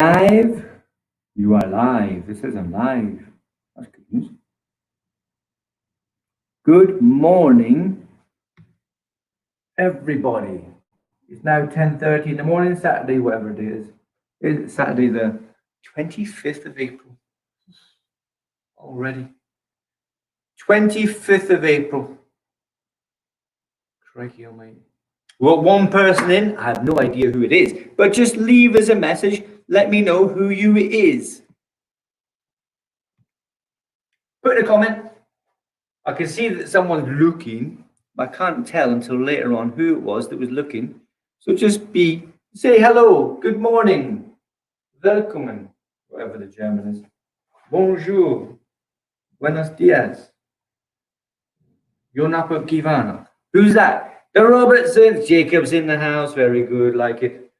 Live? You are live. It says I'm live. That's good news. Good morning, everybody. It's now 10:30 in the morning, Saturday, whatever it is. It's Saturday the 25th of April. Already. 25th of April. Crikey almighty. Well, one person in, I have no idea who it is, but just leave us a message. Let me know who you is. Put in a comment. I can see that someone's looking. I can't tell until later on who it was that was looking. So just say hello, good morning, welcome, whatever the German is. Bonjour, buenos dias. Jonapa Kivana. Who's that? The Robertsons. Jacob's in the house. Very good, like it.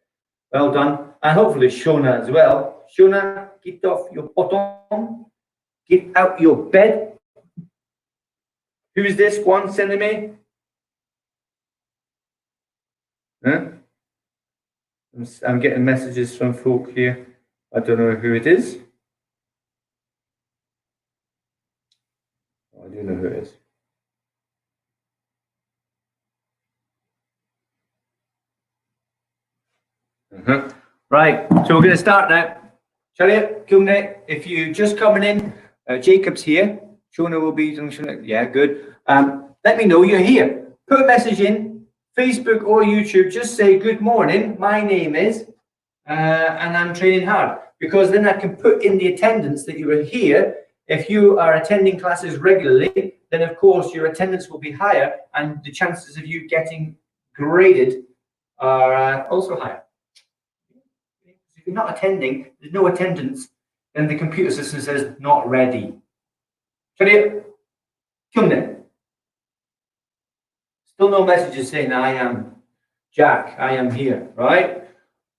Well done. And hopefully Shona as well. Shona, get off your bottom. Get out your bed. Who's this one sending me? Huh? I'm getting messages from folk here. I don't know who it is. Oh, I do know who it is. Right, so we're going to start now. Shall we? If you're just coming in, Jacob's here. Shona will be. Yeah, good. Let me know you're here. Put a message in, Facebook or YouTube. Just say, good morning, my name is, and I'm training hard. Because then I can put in the attendance that you are here. If you are attending classes regularly, then of course your attendance will be higher and the chances of you getting graded are also higher. If you're not attending, there's no attendance, then the computer system says not ready. Still no messages saying I am Jack, I am here, right?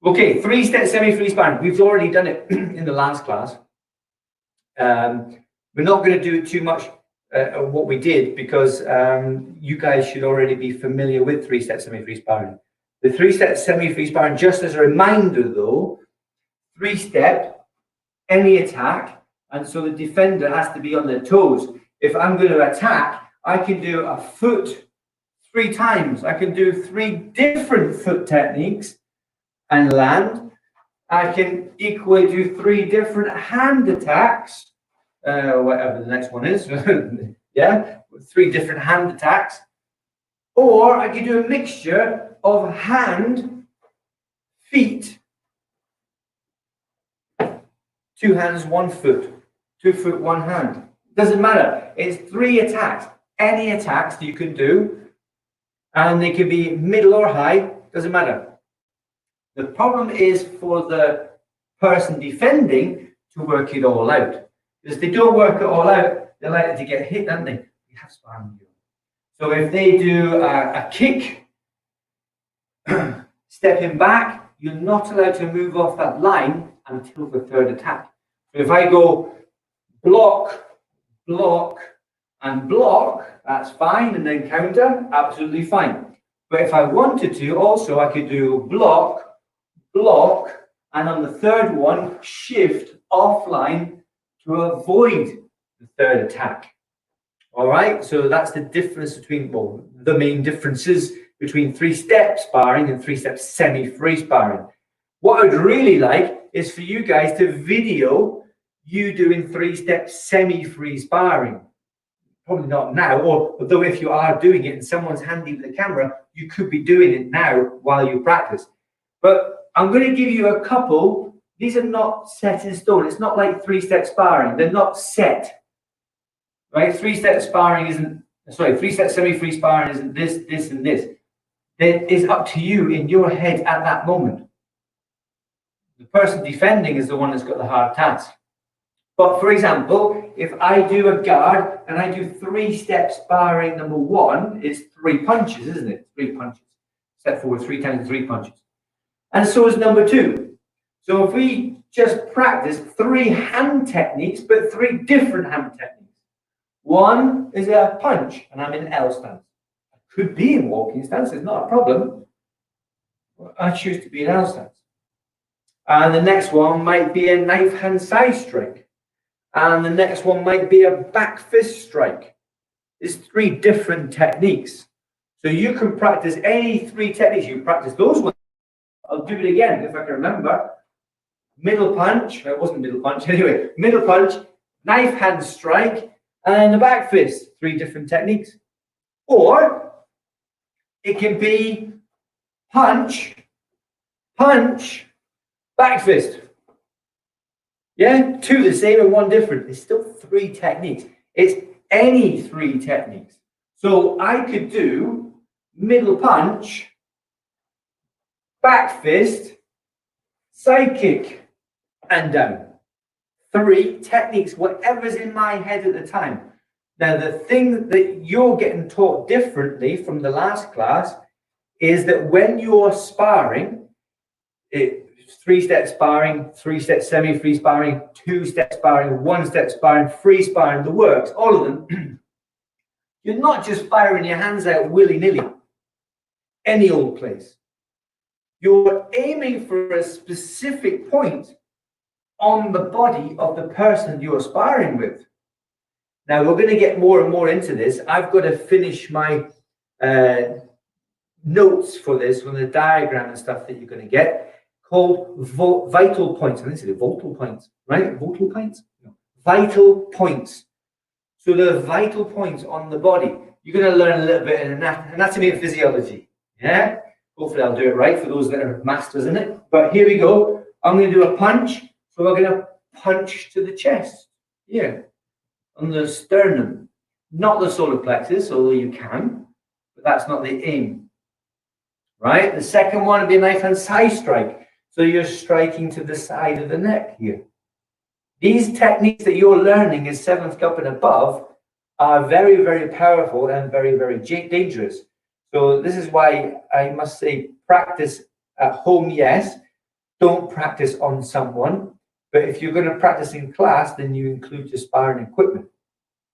Okay, 3-step semi-free sparring. We've already done it in the last class. We're not going to do too much of what we did because you guys should already be familiar with 3-step semi-free sparring. The 3-step semi-free sparring, just as a reminder though, 3-step, any attack, and so the defender has to be on their toes. If I'm going to attack, I can do a foot 3 times. I can do 3 different foot techniques and land. I can equally do 3 different hand attacks, whatever the next one is. Yeah, 3 different hand attacks. Or I can do a mixture of hand, feet, 2 hands, 1 foot, 2 foot, 1 hand. Doesn't matter. It's 3 attacks. Any attacks that you can do, and they can be middle or high. Doesn't matter. The problem is for the person defending to work it all out. Because if they don't work it all out, they're likely to get hit, aren't they? We have sparring. So if they do a kick, stepping back, you're not allowed to move off that line until the 3rd attack. So if I go block, block, and block, that's fine, and then counter, absolutely fine. But if I wanted to, also I could do block, block, and on the 3rd one, shift offline to avoid the 3rd attack. All right, so that's the difference between, well, the main differences between 3-step sparring and 3-step semi-free sparring. What I'd really like is for you guys to video you doing 3-step semi-free sparring. Probably not now, although if you are doing it and someone's handy with the camera, you could be doing it now while you practice. But I'm going to give you a couple. These are not set in stone. It's not like 3-step sparring. They're not set. Right? 3-step sparring isn't, sorry, 3-step semi-free sparring isn't this, this, and this. It is up to you in your head at that moment. The person defending is the one that's got the hard task. But for example, if I do a guard and I do 3-step sparring, number 1, it's 3 punches, isn't it? 3 punches. Step forward 3 times, 3 punches. And so is number 2. So if we just practice 3 hand techniques, but 3 different hand techniques. 1 is a punch, and I'm in L stance. I could be in walking stance, it's not a problem. I choose to be in L stance. And the next one might be a knife hand side strike. And the next one might be a back fist strike. There's 3 different techniques. So you can practice any 3 techniques. You practice those ones. I'll do it again if I can remember. Middle punch. It wasn't middle punch. Anyway, middle punch, knife hand strike, and the back fist. 3 different techniques. Or it can be punch, punch, back fist. Yeah, 2 the same and 1 different. It's still 3 techniques. It's any 3 techniques. So I could do middle punch, back fist, side kick, and down. 3 techniques, whatever's in my head at the time. Now, the thing that you're getting taught differently from the last class is that when you're sparring, 3-step sparring, 3-step semi-free sparring, 2-step sparring, 1-step sparring, free sparring, the works, all of them, you're not just firing your hands out willy-nilly, any old place. You're aiming for a specific point on the body of the person you're sparring with. Now, we're going to get more and more into this. I've got to finish my notes for this, from the diagram and stuff that you're going to get, called vital points. I think it's vital points, right? Vital points? No. Vital points. So the vital points on the body. You're going to learn a little bit in anatomy and physiology. Yeah? Hopefully I'll do it right for those that are masters in it. But here we go. I'm going to do a punch. So we're going to punch to the chest. Here. On the sternum. Not the solar plexus, although you can. But that's not the aim. Right? The second one would be a knife hand side strike. So you're striking to the side of the neck here. These techniques that you're learning as 7th cup and above are very, very powerful and very, very dangerous. So this is why I must say practice at home, yes. Don't practice on someone. But if you're going to practice in class, then you include your sparring equipment.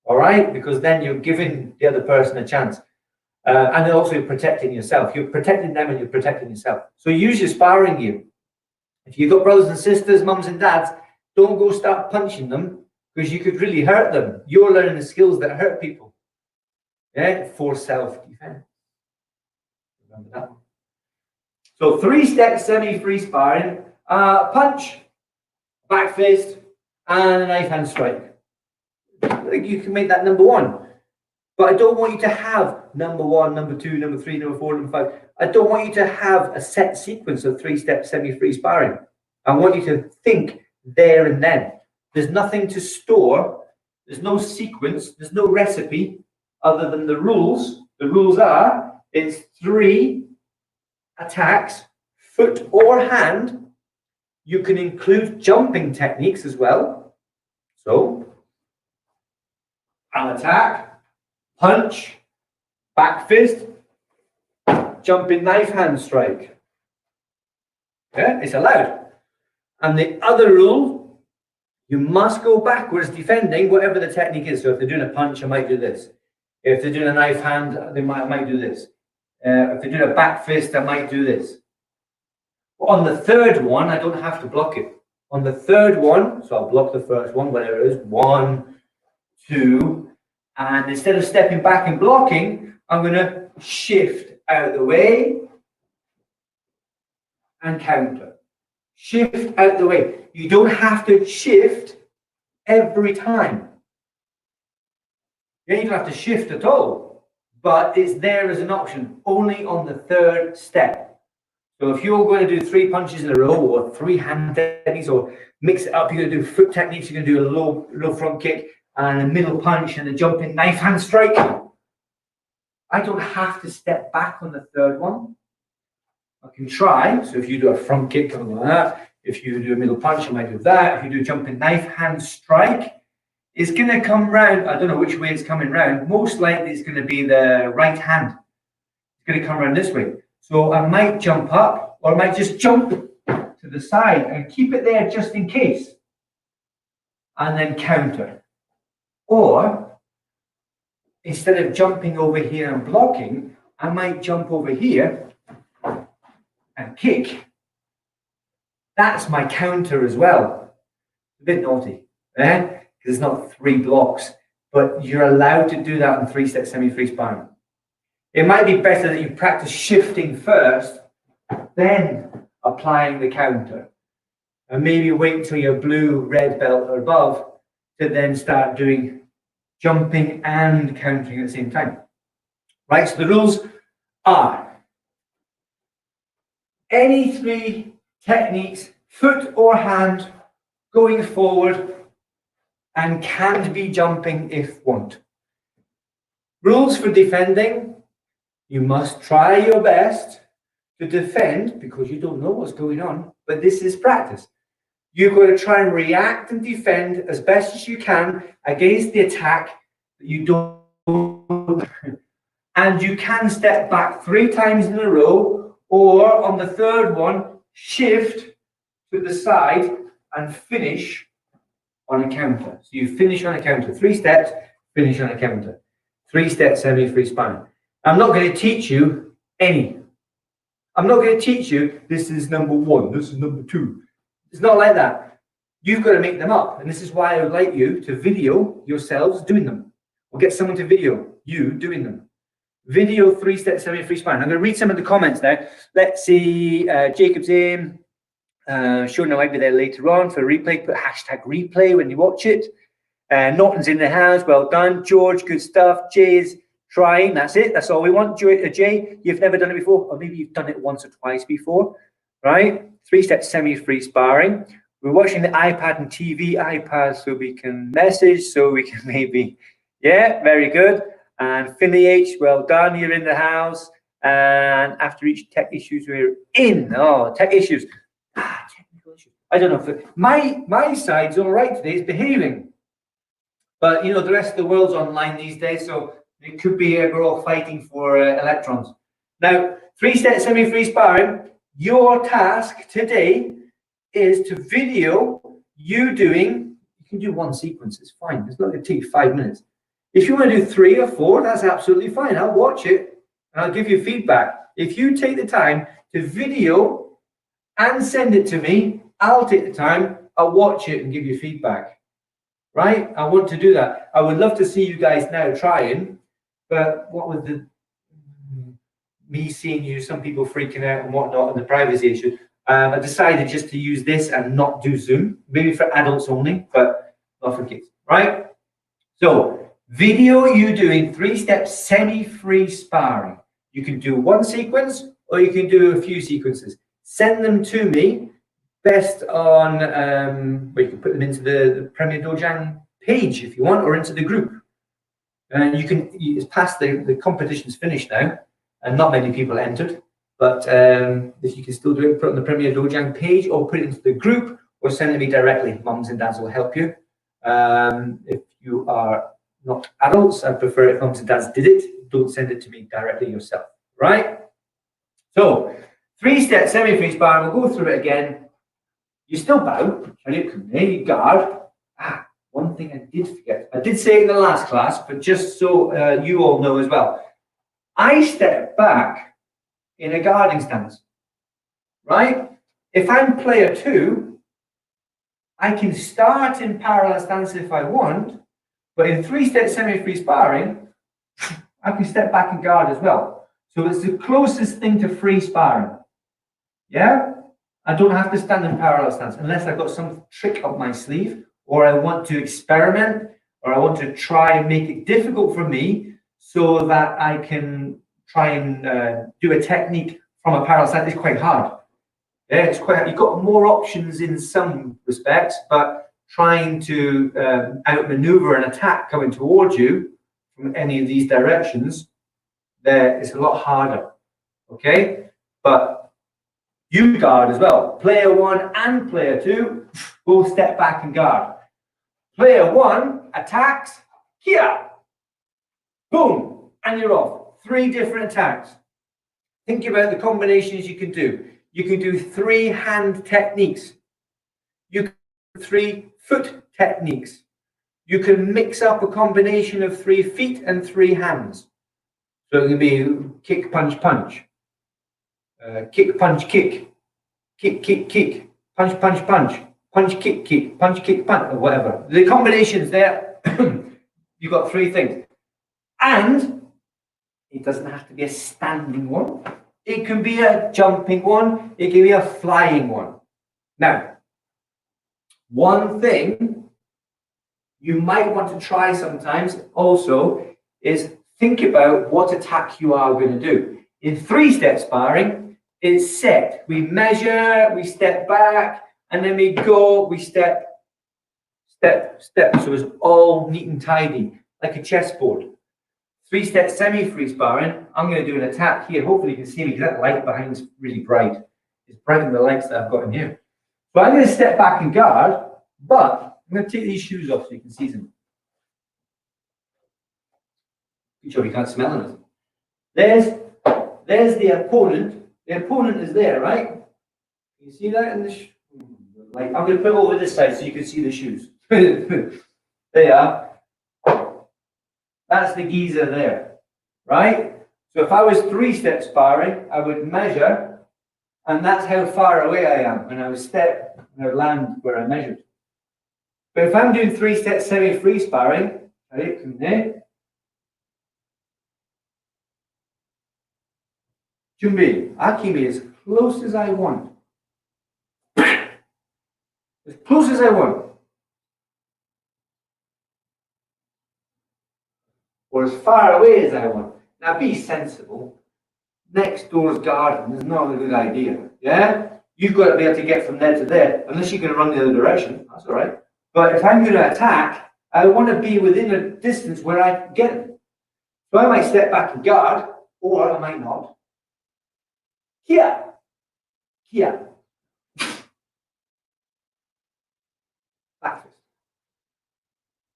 All right? Because then you're giving the other person a chance. And also you're protecting yourself. You're protecting them and you're protecting yourself. So use your sparring gear. If you've got brothers and sisters, mums and dads, don't go start punching them because you could really hurt them. You're learning the skills that hurt people. Yeah? For self-defense. Remember that one. So 3-step semi-free sparring. Punch, back fist, and a knife hand strike. You can make that number 1. But I don't want you to have number 1, number 2, number 3, number 4, number 5. I don't want you to have a set sequence of 3-step semi-free sparring. I want you to think there and then. There's nothing to store. There's no sequence. There's no recipe other than the rules. The rules are, it's 3 attacks, foot or hand. You can include jumping techniques as well. So, an attack, punch, back fist, jumping knife hand strike. Yeah, it's allowed. And the other rule, you must go backwards defending whatever the technique is. So if they're doing a punch, I might do this. If they're doing a knife hand, I might do this. If they're doing a back fist, I might do this. On the third one, I don't have to block it. On the third one, so I'll block the first one, whatever it is, 1, 2, and instead of stepping back and blocking, I'm going to shift out of the way and counter. Shift out the way. You don't have to shift every time. You don't have to shift at all, but it's there as an option, only on the 3rd step. So if you're going to do 3 punches in a row, or 3 hand techniques, or mix it up, you're going to do foot techniques, you're going to do a low front kick, and a middle punch, and a jumping knife hand strike. I don't have to step back on the 3rd one. I can try. So if you do a front kick, something like that. If you do a middle punch, I might do that. If you do a jumping knife hand strike, it's going to come round. I don't know which way it's coming round. Most likely it's going to be the right hand. It's going to come around this way. So I might jump up, or I might just jump to the side and keep it there just in case. And then counter. Or, instead of jumping over here and blocking, I might jump over here and kick. that's my counter as well. A bit naughty, because it's not 3 blocks, but you're allowed to do that in 3-step semi-free sparring. It might be better that you practice shifting first, then applying the counter. And maybe wait until you're blue, red belt or above to then start doing jumping and countering at the same time. Right, so the rules are any 3 techniques, foot or hand, going forward and can be jumping if want. Rules for defending: you must try your best to defend because you don't know what's going on, but this is practice. You've got to try and react and defend as best as you can against the attack that you don't. And you can step back 3 times in a row, or on the 3rd one, shift to the side and finish on a counter. So you finish on a counter. 3 steps, finish on a counter. 3-step semi-free sparring. I'm not going to teach you any. I'm not going to teach you this is number 1, this is number 2. It's not like that. You've got to make them up. And this is why I would like you to video yourselves doing them. Or get someone to video you doing them. Video 3-step semi-free sparring. I'm going to read some of the comments now. Let's see. Jacob's in. Sean, I might be there later on for a replay. Put #replay when you watch it. Norton's in the house. Well done. George, good stuff. Jay is trying. That's it. That's all we want. Jay, you've never done it before. Or maybe you've done it once or twice before. Right? 3-step semi-free sparring. We're watching the iPad and TV. iPad so we can message, so we can maybe, yeah, very good. And Finley H, well done, you're in the house. And after each tech issues, we're in. Oh, tech issues. Technical issues. I don't know if my side's all right today, it's behaving. But, you know, the rest of the world's online these days, so it could be we're all fighting for electrons. Now, 3-step semi-free sparring. Your task today is to video you doing, you can do 1 sequence, it's fine. It's not going to take you 5 minutes. If you want to do 3 or 4, that's absolutely fine. I'll watch it and I'll give you feedback. If you take the time to video and send it to me, I'll take the time, I'll watch it and give you feedback. Right? I want to do that. I would love to see you guys now trying, but what with the me seeing you, some people freaking out and whatnot, and the privacy issue, I decided just to use this and not do Zoom, maybe for adults only, but not for kids, right? So, video you doing 3-step semi-free sparring. You can do 1 sequence, or you can do a few sequences. Send them to me, best on, where you can put them into the Premier Dojang page if you want, or into the group. And it's past the competition's finished now, and not many people entered, but if you can still do it, put it on the Premier Dojang page or put it into the group or send it to me directly. Mums and dads will help you. If you are not adults, I prefer if mums and dads did it. Don't send it to me directly yourself, right? So, 3-step semi-free sparring, we'll go through it again. You still bow, you guard. One thing I did forget. I did say it in the last class, but just so you all know as well. I step back in a guarding stance, right? If I'm player 2, I can start in parallel stance if I want, but in 3-step semi-free sparring, I can step back and guard as well. So it's the closest thing to free sparring. Yeah? I don't have to stand in parallel stance unless I've got some trick up my sleeve, or I want to experiment, or I want to try and make it difficult for me so that I can try and do a technique from a parallel stance. It's quite hard. Yeah, it's quite hard. You've got more options in some respects, but trying to outmaneuver an attack coming towards you from any of these directions, it's a lot harder. Okay? But you guard as well. Player 1 and player 2 both step back and guard. Player 1 attacks, here. Boom, and you're off. 3 different attacks. Think about the combinations you can do. You can do 3 hand techniques. You can do 3 foot techniques. You can mix up a combination of 3 feet and 3 hands. So it can be kick, punch, punch. Kick, punch, kick. Kick, kick, kick. punch, punch, punch, punch, kick, kick, punch, kick, punch, or whatever. The combinations there, you've got three things. And it doesn't have to be a standing one. It can be a jumping one. It can be a flying one. Now, one thing you might want to try sometimes also is think about what attack you are going to do. In three-step sparring, it's set. We measure, we step back, and then we go, we step, step, step. So it's all neat and tidy, like a chessboard. Three-step semi-free sparring, I'm going to do an attack here. Hopefully you can see me because that light behind is really bright. It's brighter than the lights that I've got in here. So I'm going to step back and guard, but I'm going to take these shoes off so you can see them. Good job, you can't smell anything. There's the opponent. The opponent is there, right? Can you see that in the like? I'm going to put it over this side so you can see the shoes. There you are. That's the geezer there, right? So if I was three-step sparring, I would measure, and that's how far away I am. And I would step and I would land where I measured. But if I'm doing three-step semi-free sparring, right, from there, Jumbi, Akimi, as close as I want. As close as I want. Or as far away as I want. Now be sensible. Next door's garden is not a good idea. Yeah? You've got to be able to get from there to there, unless you're going to run the other direction. That's all right. But if I'm going to attack, I want to be within a distance where I can get them. So I might step back and guard, or I might not. Here. Here. Back fist.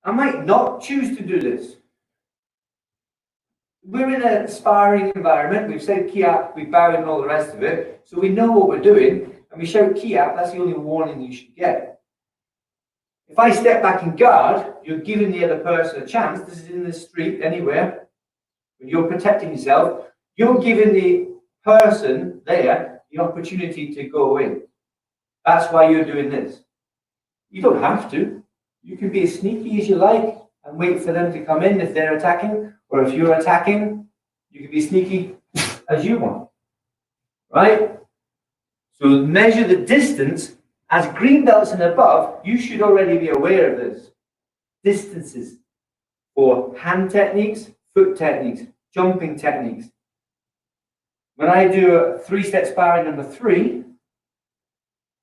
I might not choose to do this. We're in a sparring environment. We've said kiap, we bow and all the rest of it. So we know what we're doing, and we shout kiap. That's the only warning you should get. If I step back and guard, you're giving the other person a chance. This is in the street, anywhere. When you're protecting yourself, you're giving the person there the opportunity to go in. That's why you're doing this. You don't have to. You can be as sneaky as you like and wait for them to come in if they're attacking. Or if you're attacking, you can be sneaky as you want, right? So measure the distance. As green belts and above, you should already be aware of this. Distances for hand techniques, foot techniques, jumping techniques. When I do a three-step sparring number 3,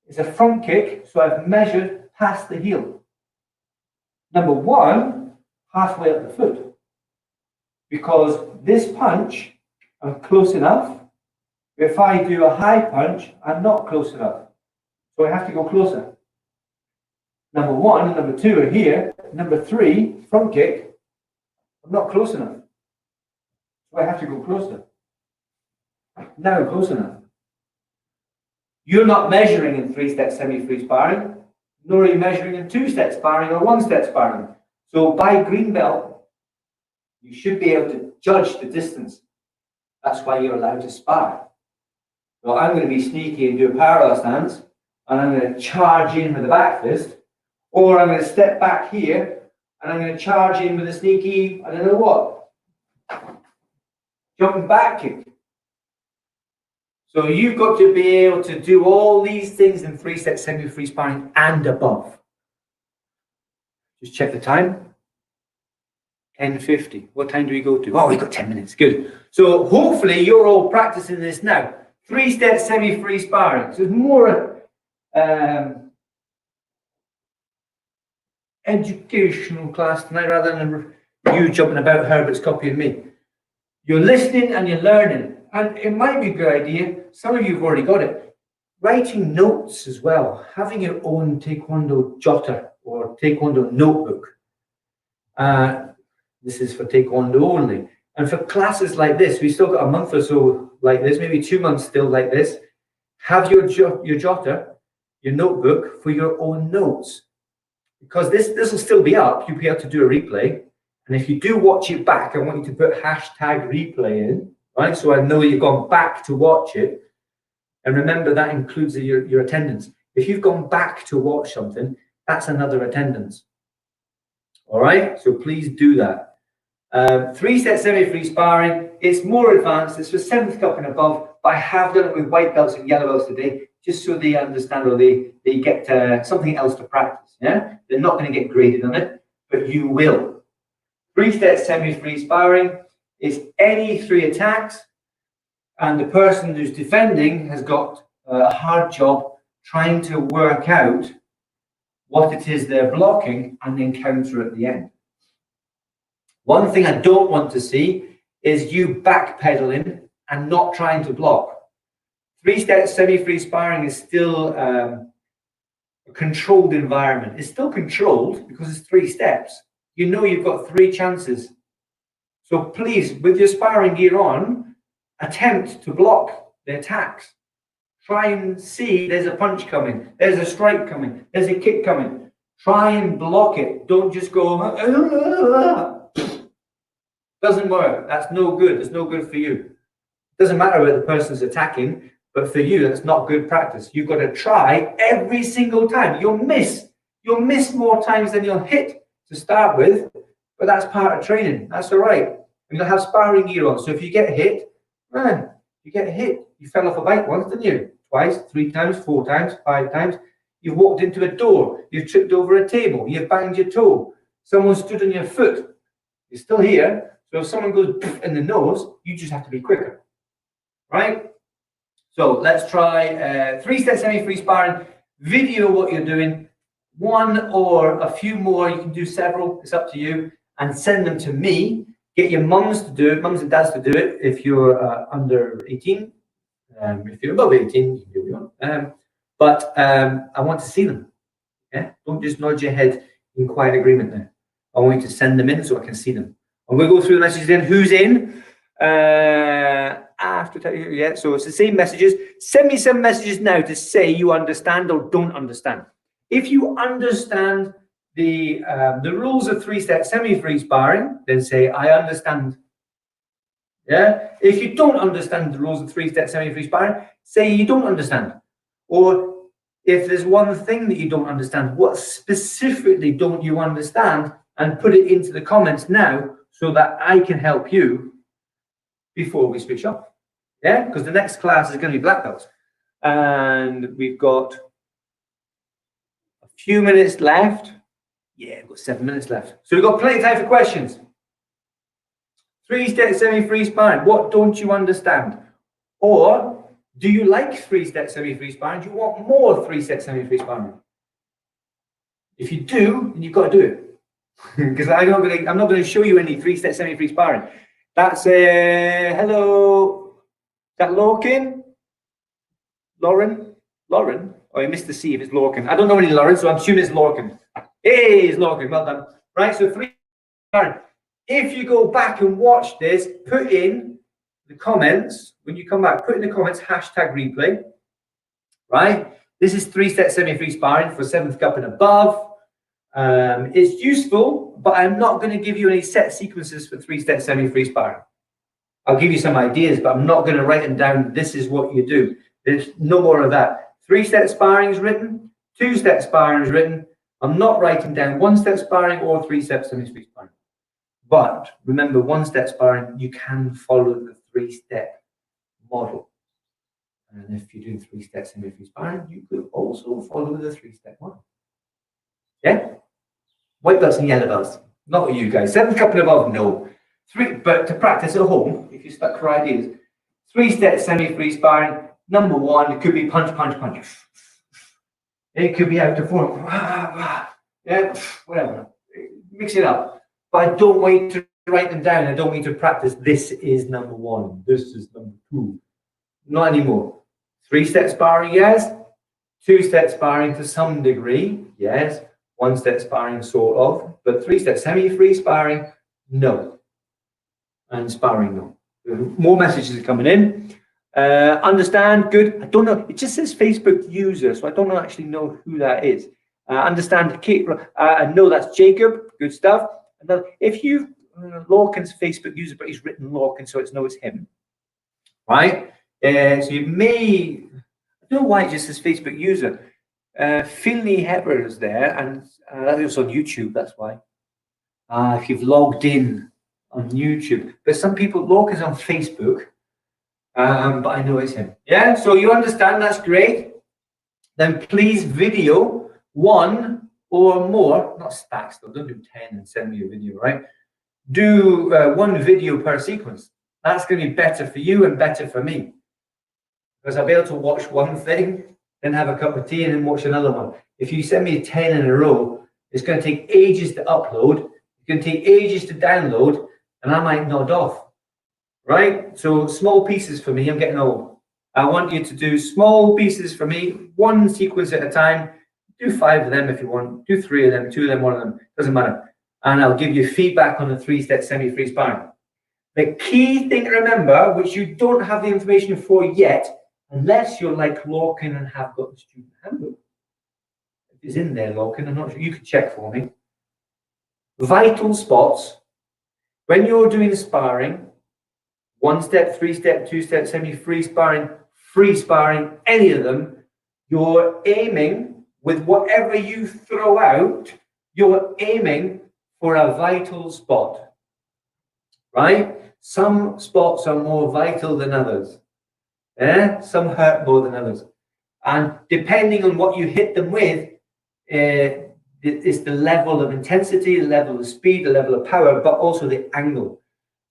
it's a front kick, so I've measured past the heel. Number 1, halfway up the foot. Because this punch, I'm close enough. If I do a high punch, I'm not close enough. So I have to go closer. Number 1 and number 2 are here. Number 3, front kick, I'm not close enough. So I have to go closer. Now I'm close enough. You're not measuring in three-step semi-free sparring, nor are you measuring in two-step sparring or one-step sparring. So by green belt, you should be able to judge the distance. That's why you're allowed to spar. So I'm going to be sneaky and do a parallel stance, and I'm going to charge in with a back fist, or I'm going to step back here, and I'm going to charge in with a sneaky, I don't know what, jumping back kick. So you've got to be able to do all these things in three-step semi-free sparring and above. Just check the time. 10:50. What time do we go to? Oh, we've got 10 minutes. Good. So hopefully you're all practicing this now. Three-step semi-free sparring. So it's more educational class tonight rather than you jumping about Herbert's copying me. You're listening and you're learning. And it might be a good idea, some of you have already got it, writing notes as well, having your own Taekwondo jotter or Taekwondo notebook. This is for Taekwondo only. And for classes like this, we've still got a month or so like this, maybe 2 months still like this. Have your jotter, your notebook for your own notes. Because this will still be up, you'll be able to do a replay. And if you do watch it back, I want you to put hashtag replay in. Right, so I know you've gone back to watch it, and remember that includes your attendance. If you've gone back to watch something, that's another attendance. All right, so please do that. 3-step semi-free sparring, it's more advanced, it's for 7th cup and above, but I have done it with white belts and yellow belts today, just so they understand, or they get something else to practice. Yeah, they're not going to get graded on it, but you will. 3-step semi-free sparring is any 3 attacks, and the person who's defending has got a hard job trying to work out what it is they're blocking and then counter at the end. One thing I don't want to see is you backpedaling and not trying to block. 3-step semi-free sparring is still a controlled environment. It's still controlled because it's 3 steps. You know you've got 3 chances. So please, with your sparring gear on, attempt to block the attacks. Try and see there's a punch coming, there's a strike coming, there's a kick coming. Try and block it. Don't just go, doesn't work. That's no good. It's no good for you. It doesn't matter whether the person's attacking, but for you, that's not good practice. You've got to try every single time. You'll miss more times than you'll hit to start with, but that's part of training. That's all right. You'll have sparring gear on. So if you get hit, you get hit. You fell off a bike once, didn't you? Twice, 3 times, 4 times, 5 times. You've walked into a door. You've tripped over a table. You've banged your toe. Someone stood on your foot. You're still here. So if someone goes in the nose, you just have to be quicker. Right? So let's try 3-step semi-free sparring. Video what you're doing. 1 or a few more. You can do several. It's up to you. And send them to me. Get your mums to do it, mums and dads to do it if you're under 18. If you're above 18, you can do it. But I want to see them. Yeah? Don't just nod your head in quiet agreement there. I want you to send them in so I can see them. I'm going to go through the messages in. Who's in? Yeah, so it's the same messages. Send me some messages now to say you understand or don't understand. If you understand the rules of 3-step semi-free sparring, then say, I understand. Yeah. If you don't understand the rules of 3-step semi-free sparring, say you don't understand. Or if there's one thing that you don't understand, what specifically don't you understand, and put it into the comments now so that I can help you before we switch off. Yeah, because the next class is going to be black belts. And we've got a few minutes left. Yeah, we've got 7 minutes left. So we've got plenty of time for questions. 3-step semi-free sparring, what don't you understand? Or do you like 3-step semi-free sparring? Do you want more 3-step semi-free sparring? If you do, then you've got to do it. Because I'm not going to show you any 3-step semi-free sparring. That's hello. Is that Lorcan? Lauren? Oh, I missed the C if it's Lorcan. I don't know any Lauren, so I'm assuming it's Lorcan. Hey, it's Lorcan. Well done. Right, so 3 sparring. If you go back and watch this, put in the comments, when you come back, put in the comments #replay, right? This is 3-step semi-free sparring for 7th cup and above. It's useful, but I'm not going to give you any set sequences for 3-step semi-free sparring. I'll give you some ideas, but I'm not going to write them down. This is what you do. There's no more of that. 3-step sparring is written, 2-step sparring is written. I'm not writing down 1-step sparring or 3-step semi-free sparring. But remember, 1-step sparring, you can follow the 3-step model. And if you're doing 3-step semi-free sparring, you could also follow the 3-step model. Yeah? White belts and yellow belts. Not with you guys. 7th cup and above, no. But to practice at home, if you're stuck for ideas, 3-step semi-free sparring, number 1, it could be punch, punch, punch. It could be out to form. Yeah, whatever. Mix it up. But I don't want you to write them down. I don't want you to practice. This is number 1. This is number 2. Not anymore. 3-step sparring, yes. 2-step sparring to some degree, yes. 1-step sparring, sort of. But 3-step semi-free sparring, no. And sparring, no. More messages are coming in. Understand, good. I don't know. It just says Facebook user, so I don't actually know who that is. Understand, Kate. I know that's Jacob. Good stuff. And if you Lorcan's Facebook user, but he's written Lorcan, so it's him, right? So you may. I don't know why it just says Facebook user. Finley Hepper is there, and that was on YouTube, that's why. If you've logged in on YouTube. But some people, Lorca's on Facebook, but I know it's him. Yeah, so you understand, that's great. Then please video 1 or more, not stacks though, don't do 10 and send me a video, right? Do 1 video per sequence. That's going to be better for you and better for me. Because I'll be able to watch one thing, then have a cup of tea and then watch another one. If you send me 10 in a row, it's going to take ages to upload, it's going to take ages to download, and I might nod off, right? So small pieces for me, I'm getting old. I want you to do small pieces for me, 1 sequence at a time. Do 5 of them if you want, do 3 of them, 2 of them, 1 of them, doesn't matter. And I'll give you feedback on the 3-step semi-free sparring. The key thing to remember, which you don't have the information for yet, unless you're like Lorcan and have got the student handbook. If it's in there, Lorcan, I'm not sure, you can check for me. Vital spots. When you're doing sparring, 1-step, 3-step, 2-step, semi-free sparring, free sparring, any of them, you're aiming with whatever you throw out, you're aiming for a vital spot, right? Some spots are more vital than others. Yeah? Some hurt more than others. And depending on what you hit them with, it's the level of intensity, the level of speed, the level of power, but also the angle.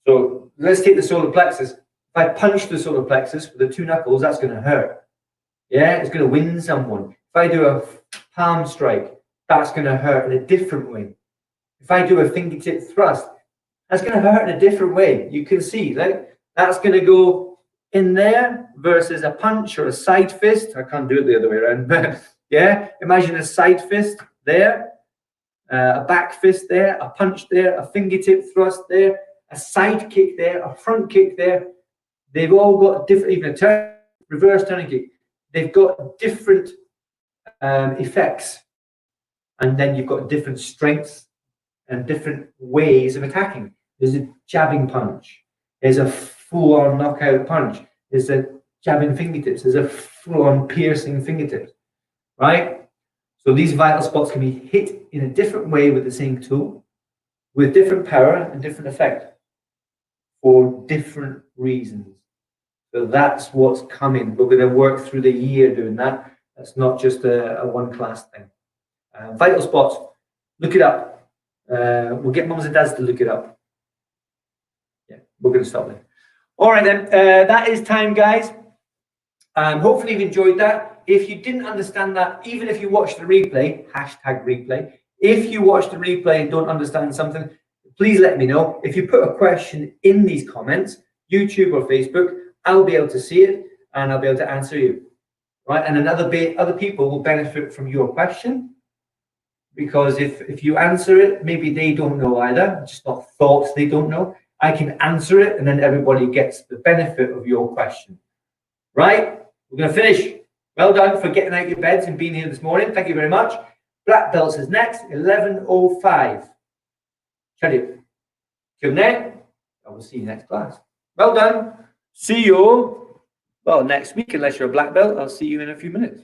So let's take the solar plexus. If I punch the solar plexus with the 2 knuckles, that's going to hurt. Yeah, it's going to win someone. If I do a palm strike, that's going to hurt in a different way. If I do a fingertip thrust, that's going to hurt in a different way. You can see, like, that's going to go in there versus a punch or a side fist. I can't do it the other way around, but yeah, imagine a side fist there, a back fist there, a punch there, a fingertip thrust there, a side kick there, a front kick there. They've all got different, even a turn, reverse turning kick. They've got different effects. And then you've got different strengths and different ways of attacking. There's a jabbing punch. There's a full-on knockout punch. There's a jabbing fingertips. There's a full-on piercing fingertips, right? So these vital spots can be hit in a different way with the same tool, with different power and different effect for different reasons. So that's what's coming. We're going to work through the year doing that. That's not just a one-class thing. Vital spots, look it up. We'll get mums and dads to look it up. Yeah, we're going to stop there. All right then, that is time, guys. Hopefully you've enjoyed that. If you didn't understand that, even if you watch the replay, #replay, if you watch the replay and don't understand something, please let me know. If you put a question in these comments, YouTube or Facebook, I'll be able to see it and I'll be able to answer you. Right? And then other people will benefit from your question, because if you answer it, maybe they don't know either, just not thoughts they don't know. I can answer it and then everybody gets the benefit of your question. Right? We're going to finish. Well done for getting out of your beds and being here this morning. Thank you very much. Black belts is next, 11:05. Till then, I will see you next class. Well done. See you, well, next week, unless you're a black belt. I'll see you in a few minutes.